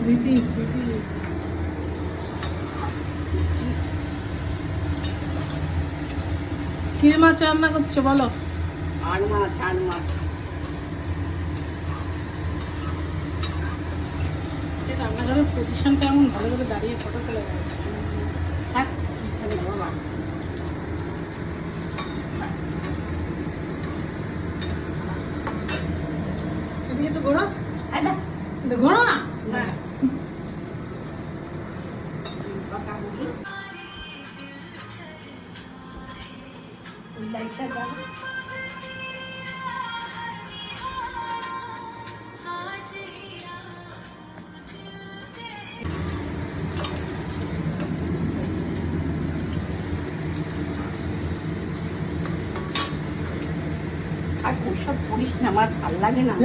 স্মৃতি স্মৃতি। কি মাছ রান্না করছো বলো? আর মাছ রান্নাঘরের পজিশনটা এমন ভালো করে দাঁড়িয়ে ফটো তুলে যাচ্ছে। থাক এখানে বাবা। এদিকে একটু ঘোরো, আরে ঘোরো না। না লাইটটা দাও। আর ওসব করিস না, আমার ভাল লাগে না।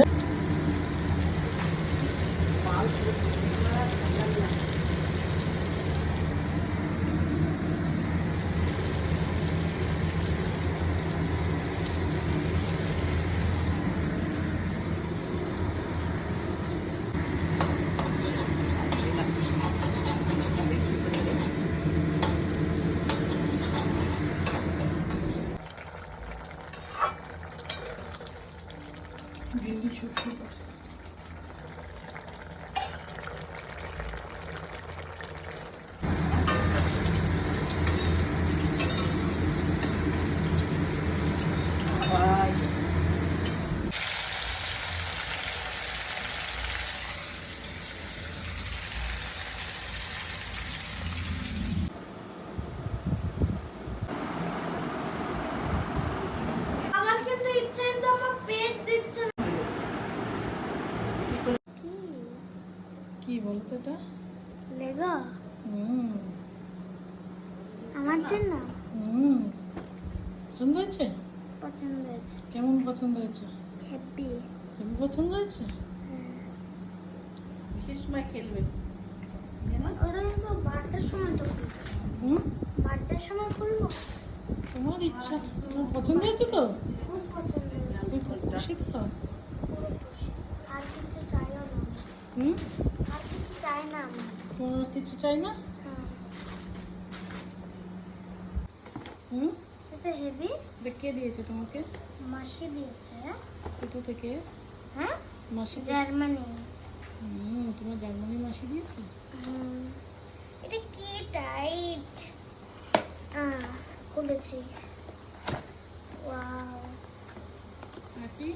ভেন্ডি শুকনো করছে। আমার কিন্তু ইচ্ছা কিন্তু আমার পেট দিচ্ছে না। কি বলতো এটা? লেগো হুম আমার জন্য হুম, পছন্দ হয়েছে? পছন্দ হয়েছে। কেমন পছন্দ হয়েছে? হ্যাপি। কেমন পছন্দ হয়েছে? বিশেষ সময় খেলবে ওটা কিন্তু বার্থডের সময় তো খুলবো। হুম, বার্থডের সময় খুলবো। তোমার ইচ্ছা। তোমার পছন্দ হয়েছে তো? খুব পছন্দ হয়েছে। তুমি খুব খুশি তো? পুরো খুশি। আর কিছু চাইও না। হুম, আর কিছু চাই না আমি। তোমার আর কিছু চাই না? হ্যাঁ। হুম, এটা হেভি। এটা কে দিয়েছে তোমাকে? মাসি দিয়েছে। কোথা থেকে? হ্যাঁ, মাসি? জার্মানি। হুম, তোমার জার্মানি মাসি দিয়েছে? এটা কি টাইট। খুলেছি। ওয়াও। হ্যাপি?